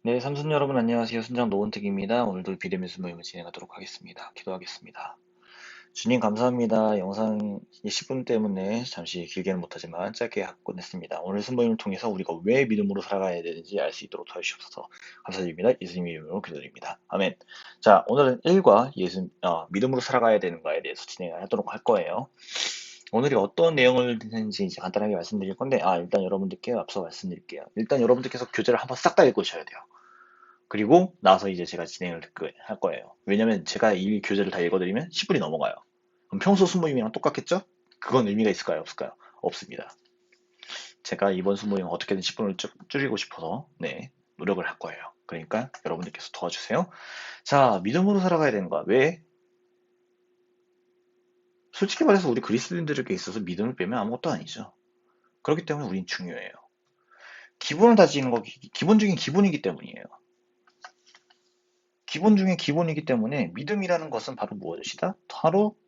네, 삼촌 여러분 안녕하세요. 순장 노원택입니다. 오늘도 비대면스 모임을 진행하도록 하겠습니다. 기도하겠습니다. 주님 감사합니다. 영상 10분 때문에 잠시 길게는 못하지만 짧게 끝냈습니다. 오늘 순모임을 통해서 우리가 왜 믿음으로 살아가야 되는지 알 수 있도록 도와주시옵소서. 감사드립니다. 예수님 이름으로 기도드립니다. 아멘. 자, 오늘은 믿음으로 살아가야 되는가에 대해서 진행하도록 할 거예요. 오늘이 어떤 내용을 듣는지 이제 간단하게 말씀드릴 건데, 일단 여러분들께 앞서 말씀드릴게요. 일단 여러분들께서 교재를 한번 싹 다 읽으셔야 돼요. 그리고 나서 이제 제가 진행을 할 거예요. 왜냐면 제가 이 교재를 다 읽어드리면 10분이 넘어가요. 그럼 평소 순모임이랑 똑같겠죠? 그건 의미가 있을까요? 없을까요? 없습니다. 제가 이번 순모임 어떻게든 10분을 줄이고 싶어서 네, 노력을 할 거예요. 그러니까 여러분들께서 도와주세요. 자, 믿음으로 살아가야 되는가? 왜? 솔직히 말해서 우리 그리스도인들에게 있어서 믿음을 빼면 아무것도 아니죠. 그렇기 때문에 우린 중요해요. 기본을 다지는 거, 기본 중에 기본이기 때문이에요. 기본 중에 기본이기 때문에 믿음이라는 것은 바로 무엇이다? 바로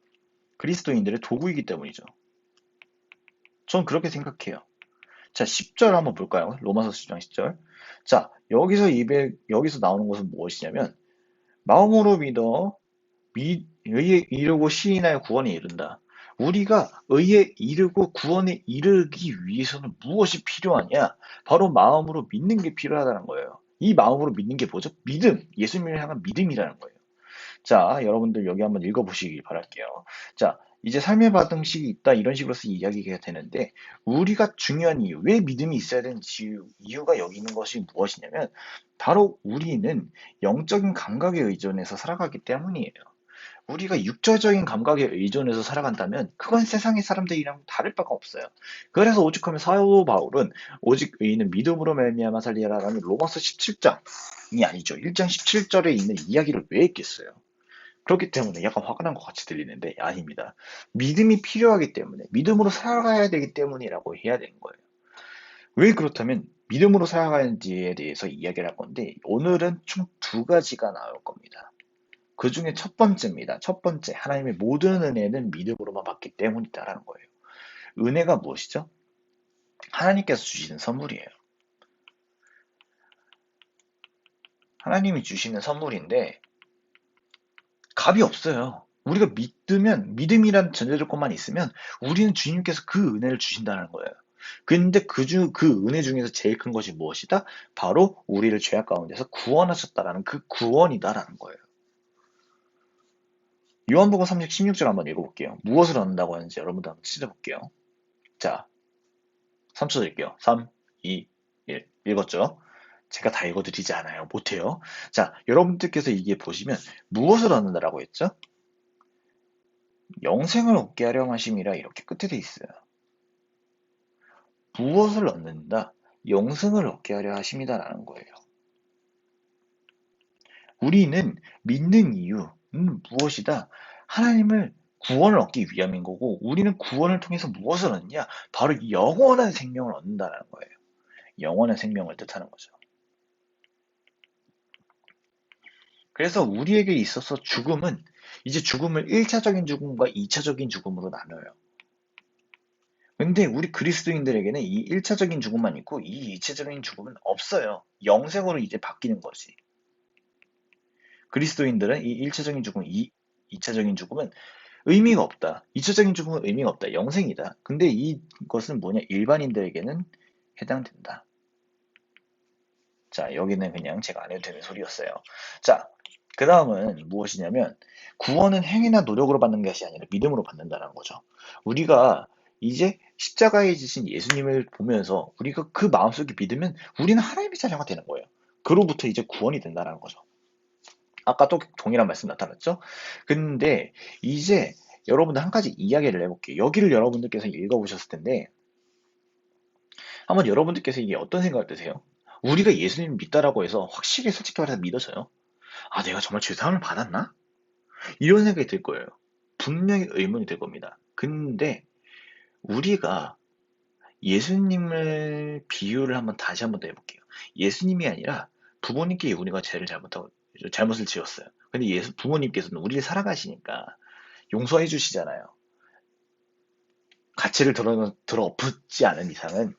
그리스도인들의 도구이기 때문이죠. 전 그렇게 생각해요. 자, 10절 한번 볼까요? 로마서 10장 10절. 자, 여기서 나오는 것은 무엇이냐면, 마음으로 믿어, 의에 이르고 시인하여 구원에 이른다. 우리가 의에 이르고 구원에 이르기 위해서는 무엇이 필요하냐? 바로 마음으로 믿는 게 필요하다는 거예요. 이 마음으로 믿는 게 뭐죠? 믿음. 예수님을 향한 믿음이라는 거예요. 자, 여러분들 여기 한번 읽어보시기 바랄게요. 자, 이제 삶의 반응식이 있다 이런 식으로서 이야기가 되는데 우리가 중요한 이유, 왜 믿음이 있어야 되는지 이유가 여기 있는 것이 무엇이냐면 바로 우리는 영적인 감각에 의존해서 살아가기 때문이에요. 우리가 육체적인 감각에 의존해서 살아간다면 그건 세상의 사람들이랑 다를 바가 없어요. 그래서 오죽하면 사도 바울은 오직 의인은 믿음으로 말미암아 살리라라는 로마서 17장이 아니죠. 1장 17절에 있는 이야기를 왜 했겠어요? 그렇기 때문에 약간 화가 난 것 같이 들리는데 아닙니다. 믿음이 필요하기 때문에 믿음으로 살아가야 되기 때문이라고 해야 되는 거예요. 왜 그렇다면 믿음으로 살아가는지에 대해서 이야기를 할 건데 오늘은 총 두 가지가 나올 겁니다. 그 중에 첫 번째입니다. 첫 번째, 하나님의 모든 은혜는 믿음으로만 받기 때문이다라는 거예요. 은혜가 무엇이죠? 하나님께서 주시는 선물이에요. 하나님이 주시는 선물인데 값이 없어요. 우리가 믿음이란 전제 조건만 있으면 우리는 주님께서 그 은혜를 주신다는 거예요. 근데 그 은혜 중에서 제일 큰 것이 무엇이다? 바로 우리를 죄악 가운데서 구원하셨다라는 그 구원이다라는 거예요. 요한복음 3장 16절 한번 읽어볼게요. 무엇을 얻는다고 하는지 여러분들 한번 찾아볼게요. 자, 3초 드릴게요. 3, 2, 1. 읽었죠? 제가 다 읽어드리지 않아요. 못해요. 자, 여러분들께서 이게 보시면 무엇을 얻는다라고 했죠? 영생을 얻게 하려 하심이라 이렇게 끝에 돼 있어요. 무엇을 얻는다? 영생을 얻게 하려 하심이다라는 거예요. 우리는 믿는 이유는 무엇이다? 하나님을 구원을 얻기 위함인 거고 우리는 구원을 통해서 무엇을 얻느냐? 바로 영원한 생명을 얻는다는 거예요. 영원한 생명을 뜻하는 거죠. 그래서 우리에게 있어서 죽음은 이제 죽음을 1차적인 죽음과 2차적인 죽음으로 나눠요. 근데 우리 그리스도인들에게는 이 1차적인 죽음만 있고 이 2차적인 죽음은 없어요. 영생으로 이제 바뀌는 거지. 그리스도인들은 이 1차적인 죽음, 2차적인 죽음은 의미가 없다. 2차적인 죽음은 의미가 없다. 영생이다. 근데 이것은 뭐냐? 일반인들에게는 해당된다. 자, 여기는 그냥 제가 안 해도 되는 소리였어요. 자, 그 다음은 무엇이냐면 구원은 행위나 노력으로 받는 것이 아니라 믿음으로 받는다는 거죠. 우리가 이제 십자가에 지신 예수님을 보면서 우리가 그 마음속에 믿으면 우리는 하나님의 자녀가 되는 거예요. 그로부터 이제 구원이 된다는 거죠. 아까 또 동일한 말씀 나타났죠? 근데 이제 여러분들 한 가지 이야기를 해볼게요. 여기를 여러분들께서 읽어보셨을 텐데 한번 여러분들께서 이게 어떤 생각을 드세요? 우리가 예수님 믿다라고 해서 확실히 솔직히 말해서 믿어져요? 내가 정말 죄사함을 받았나? 이런 생각이 들 거예요. 분명히 의문이 들 겁니다. 근데 우리가 예수님을 비유를 한번 다시 한번 더 해볼게요. 예수님이 아니라 부모님께 우리가 잘못을 지었어요. 근데 부모님께서는 우리를 사랑하시니까 용서해 주시잖아요. 가치를 들어 엎지 않은 이상은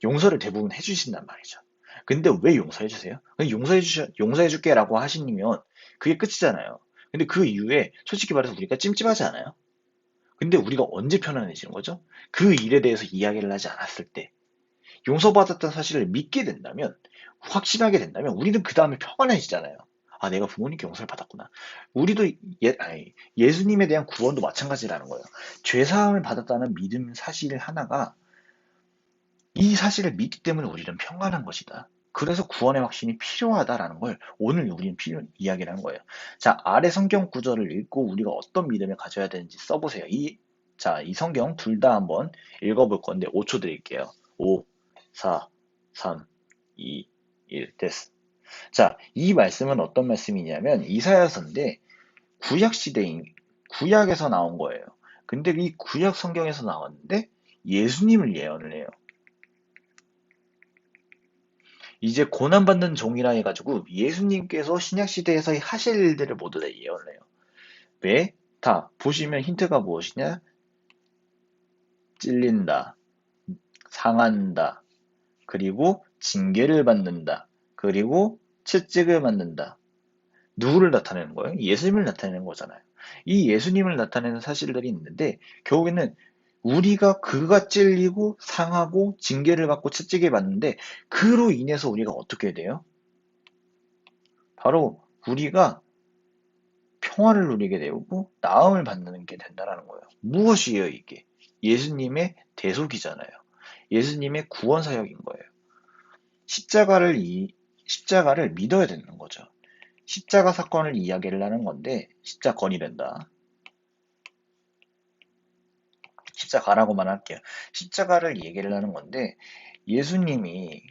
용서를 대부분 해주신단 말이죠. 근데 왜 용서해 주세요? 그냥 용서해 줄게라고 하시면 그게 끝이잖아요. 근데 그 이후에 솔직히 말해서 우리가 찜찜하지 않아요? 근데 우리가 언제 편안해지는 거죠? 그 일에 대해서 이야기를 하지 않았을 때. 용서받았다는 사실을 믿게 된다면, 확신하게 된다면, 우리는 그 다음에 평안해지잖아요. 아, 내가 부모님께 용서를 받았구나. 우리도 예수님에 대한 구원도 마찬가지라는 거예요. 죄사함을 받았다는 믿음 사실 하나가 이 사실을 믿기 때문에 우리는 평안한 것이다. 그래서 구원의 확신이 필요하다라는 걸 오늘 우리는 이야기를 하는 거예요. 자, 아래 성경 구절을 읽고 우리가 어떤 믿음을 가져야 되는지 써보세요. 이 성경 둘 다 한번 읽어볼 건데 5초 드릴게요. 5, 4, 3, 2, 1, 됐어. 자, 이 말씀은 어떤 말씀이냐면 이사야서인데 구약 시대인 구약에서 나온 거예요. 근데 이 구약 성경에서 나왔는데 예수님을 예언을 해요. 이제 고난받는 종이라 해가지고 예수님께서 신약시대에서 하실 일들을 모두 다 예언을 해요. 왜? 다 보시면 힌트가 무엇이냐? 찔린다, 상한다, 그리고 징계를 받는다, 그리고 채찍을 맞는다. 누구를 나타내는 거예요? 예수님을 나타내는 거잖아요. 이 예수님을 나타내는 사실들이 있는데 결국에는 우리가 그가 찔리고 상하고 징계를 받고 채찍을 받는데 그로 인해서 우리가 어떻게 돼요? 바로 우리가 평화를 누리게 되고 나음을 받는 게 된다라는 거예요. 무엇이에요, 이게? 예수님의 대속이잖아요. 예수님의 구원 사역인 거예요. 십자가를 믿어야 되는 거죠. 십자가 사건을 이야기를 하는 건데 십자건이 된다. 십자가라고만 할게요. 십자가를 얘기를 하는 건데 예수님이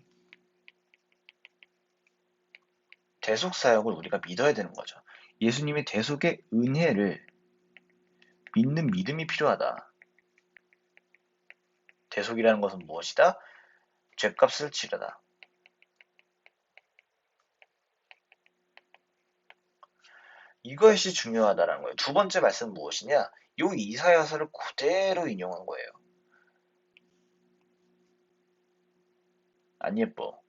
대속 사역을 우리가 믿어야 되는 거죠. 예수님의 대속의 은혜를 믿는 믿음이 필요하다. 대속이라는 것은 무엇이다? 죗값을 치르다. 이것이 중요하다는 거예요. 두 번째 말씀은 무엇이냐? 요 이사야서를 그대로 인용한 거예요. 안 예뻐.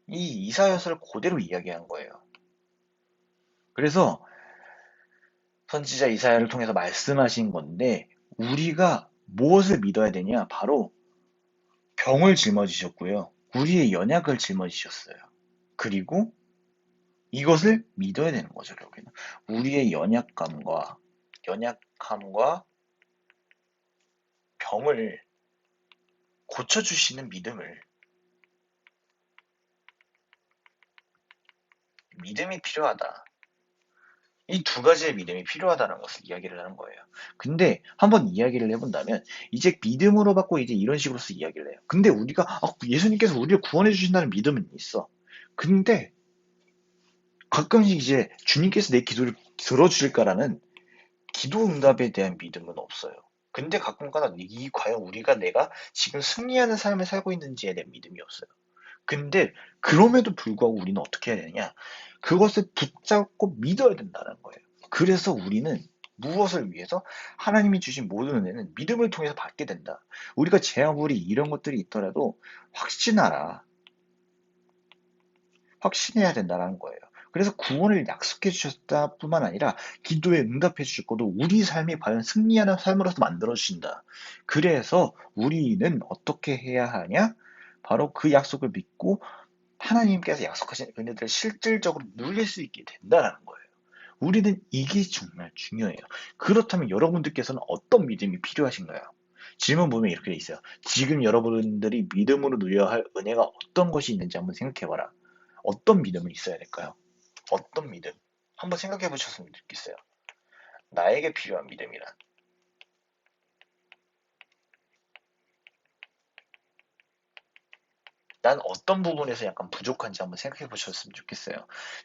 이 이사야서를 그대로 이야기한 거예요. 그래서 선지자 이사야를 통해서 말씀하신 건데 우리가 무엇을 믿어야 되냐? 바로 병을 짊어지셨고요. 우리의 연약을 짊어지셨어요. 그리고 이것을 믿어야 되는 거죠, 결국에는. 우리의 연약함과 병을 고쳐주시는 믿음이 필요하다. 이 두 가지의 믿음이 필요하다는 것을 이야기를 하는 거예요. 근데 한번 이야기를 해본다면 이제 믿음으로 받고 이제 이런 식으로서 이야기를 해요. 근데 우리가 예수님께서 우리를 구원해 주신다는 믿음은 있어. 근데 가끔씩 이제 주님께서 내 기도를 들어주실까라는 기도 응답에 대한 믿음은 없어요. 근데 가끔가다 과연 내가 지금 승리하는 삶을 살고 있는지에 대한 믿음이 없어요. 근데 그럼에도 불구하고 우리는 어떻게 해야 되냐? 그것을 붙잡고 믿어야 된다는 거예요. 그래서 우리는 무엇을 위해서 하나님이 주신 모든 은혜는 믿음을 통해서 받게 된다. 우리가 아무리 이런 것들이 있더라도 확신하라. 확신해야 된다는 거예요. 그래서 구원을 약속해 주셨다 뿐만 아니라 기도에 응답해 주실 것도 우리 삶이 과연 승리하는 삶으로서 만들어 주신다. 그래서 우리는 어떻게 해야 하냐? 바로 그 약속을 믿고 하나님께서 약속하신 은혜들을 실질적으로 누릴 수 있게 된다는 거예요. 우리는 이게 정말 중요해요. 그렇다면 여러분들께서는 어떤 믿음이 필요하신가요? 질문 보면 이렇게 돼 있어요. 지금 여러분들이 믿음으로 누려야 할 은혜가 어떤 것이 있는지 한번 생각해봐라. 어떤 믿음이 있어야 될까요? 어떤 믿음? 한번 생각해 보셨으면 좋겠어요. 나에게 필요한 믿음이란. 난 어떤 부분에서 약간 부족한지 한번 생각해 보셨으면 좋겠어요.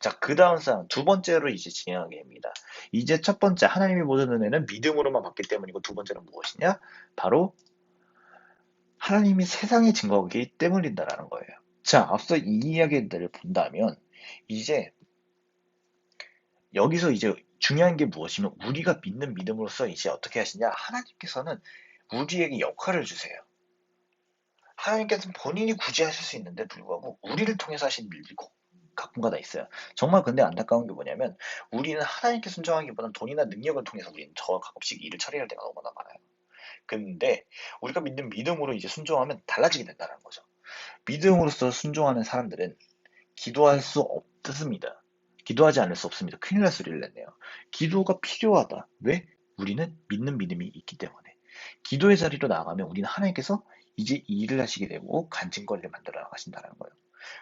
자, 그 다음 사항, 두 번째로 이제 진행하게 됩니다. 이제 첫 번째, 하나님의 모든 은혜는 믿음으로만 받기 때문이고, 두 번째는 무엇이냐? 바로 하나님이 세상에 증거하기 때문이다라는 거예요. 자, 앞서 이 이야기들을 본다면, 이제 여기서 이제 중요한 게 무엇이면, 우리가 믿는 믿음으로써 이제 어떻게 하시냐? 하나님께서는 우리에게 역할을 주세요. 하나님께서는 본인이 굳이 하실 수 있는데 불구하고 우리를 통해서 하시는 일들이 가끔가다 있어요. 정말 근데 안타까운 게 뭐냐면 우리는 하나님께 순종하기보다는 돈이나 능력을 통해서 우리는 저 가끔씩 일을 처리할 때가 너무나 많아요. 근데 우리가 믿는 믿음으로 이제 순종하면 달라지게 된다는 거죠. 믿음으로써 순종하는 사람들은 기도할 수 없습니다. 기도하지 않을 수 없습니다. 큰일 날 소리를 냈네요. 기도가 필요하다. 왜? 우리는 믿는 믿음이 있기 때문에. 기도의 자리로 나아가면 우리는 하나님께서 이제 이 일을 하시게 되고 간증거리를 만들어 나가신다는 거예요.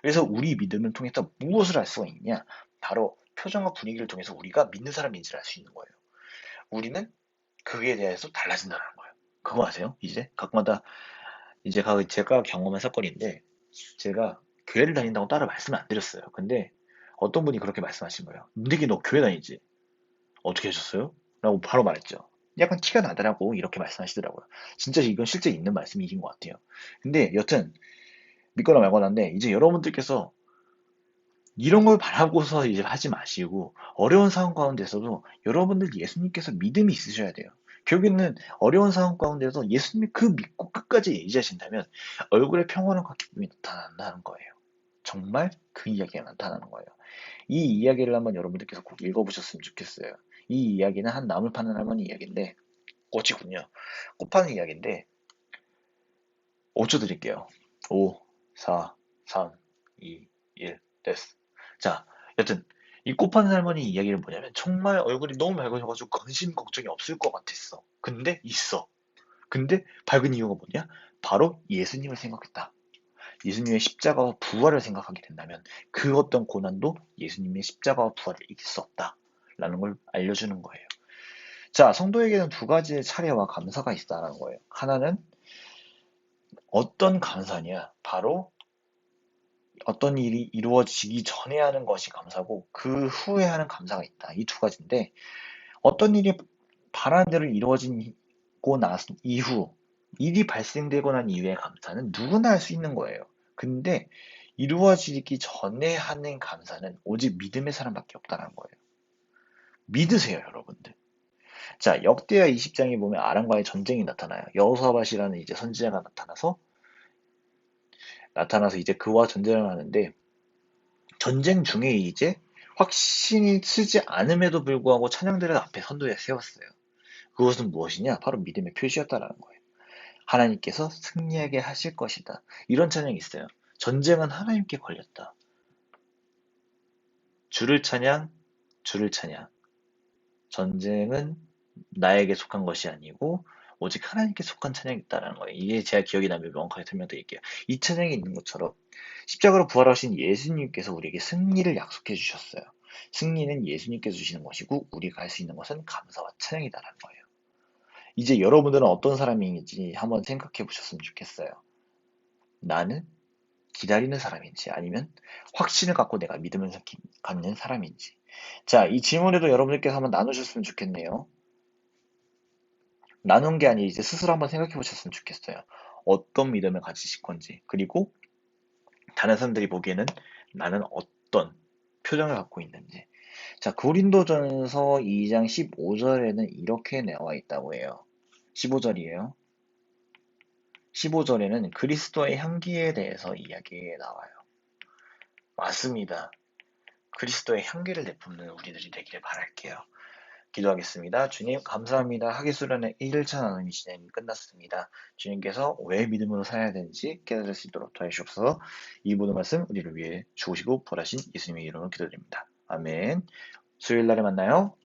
그래서 우리 믿음을 통해서 무엇을 할 수가 있냐? 바로 표정과 분위기를 통해서 우리가 믿는 사람인지를 알 수 있는 거예요. 우리는 그에 대해서 달라진다는 거예요. 그거 아세요? 이제 가끔마다 이제 제가 경험한 사건인데 제가 교회를 다닌다고 따로 말씀을 안 드렸어요. 근데 어떤 분이 그렇게 말씀하신 거예요. 문대기 너 교회 다니지? 어떻게 하셨어요? 라고 바로 말했죠. 약간 티가 나더라고 이렇게 말씀하시더라고요. 진짜 이건 실제 있는 말씀이신 것 같아요. 근데 여튼 믿거나 말거나인데 이제 여러분들께서 이런 걸 바라고서 이제 하지 마시고 어려운 상황 가운데서도 여러분들 예수님께서 믿음이 있으셔야 돼요. 결국에는 어려운 상황 가운데서 예수님이 그 믿고 끝까지 의지하신다면 얼굴에 평온함과 기쁨이 나타난다는 거예요. 정말 그 이야기가 나타나는 거예요. 이 이야기를 한번 여러분들께서 꼭 읽어보셨으면 좋겠어요. 이 이야기는 한 나물 파는 할머니 이야기인데 꽃이군요. 꽃 파는 이야기인데 5초 드릴게요. 5, 4, 3, 2, 1, 됐어. 자, 여튼 이 꽃 파는 할머니 이야기는 뭐냐면 정말 얼굴이 너무 밝으셔가지고 근심 걱정이 없을 것 같았어. 근데 있어. 근데 밝은 이유가 뭐냐? 바로 예수님을 생각했다. 예수님의 십자가와 부활을 생각하게 된다면 그 어떤 고난도 예수님의 십자가와 부활을 이길 수 없다. 라는 걸 알려주는 거예요. 자, 성도에게는 두 가지의 차례와 감사가 있다는 거예요. 하나는 어떤 감사냐? 바로 어떤 일이 이루어지기 전에 하는 것이 감사고 그 후에 하는 감사가 있다. 이 두 가지인데 어떤 일이 바라는 대로 이루어지고 난 이후 일이 발생되고 난 이후의 감사는 누구나 할 수 있는 거예요. 근데 이루어지기 전에 하는 감사는 오직 믿음의 사람밖에 없다는 거예요. 믿으세요, 여러분들. 자, 역대하 20장에 보면 아람과의 전쟁이 나타나요. 여호사밧이라는 이제 선지자가 나타나서 이제 그와 전쟁을 하는데 전쟁 중에 이제 확신이 쓰지 않음에도 불구하고 찬양대를 앞에 선두에 세웠어요. 그것은 무엇이냐? 바로 믿음의 표시였다라는 거예요. 하나님께서 승리하게 하실 것이다. 이런 찬양이 있어요. 전쟁은 하나님께 걸렸다. 주를 찬양, 주를 찬양. 전쟁은 나에게 속한 것이 아니고 오직 하나님께 속한 찬양이 있다는 거예요. 이게 제가 기억이 나면 명확하게 설명드릴게요. 이 찬양이 있는 것처럼 십자가로 부활하신 예수님께서 우리에게 승리를 약속해 주셨어요. 승리는 예수님께서 주시는 것이고 우리가 할 수 있는 것은 감사와 찬양이다라는 거예요. 이제 여러분들은 어떤 사람인지 한번 생각해 보셨으면 좋겠어요. 나는 기다리는 사람인지 아니면 확신을 갖고 내가 믿음을 갖는 사람인지. 자, 이 질문에도 여러분들께서 한번 나누셨으면 좋겠네요. 나눈 게 아니라 이제 스스로 한번 생각해 보셨으면 좋겠어요. 어떤 믿음을 가지실 건지, 그리고 다른 사람들이 보기에는 나는 어떤 표정을 갖고 있는지. 자, 고린도전서 2장 15절에는 이렇게 나와 있다고 해요. 15절이에요. 15절에는 그리스도의 향기에 대해서 이야기가 나와요. 맞습니다. 그리스도의 향기를 내뿜는 우리들이 되기를 바랄게요. 기도하겠습니다. 주님, 감사합니다. 하기수련의 1일차 나눔이 진행이 끝났습니다. 주님께서 왜 믿음으로 살아야 되는지 깨달을 수 있도록 도와주시옵소서. 이 모든 말씀 우리를 위해 주시고 벌하신 예수님의 이름으로 기도드립니다. 아멘. 수요일 날에 만나요.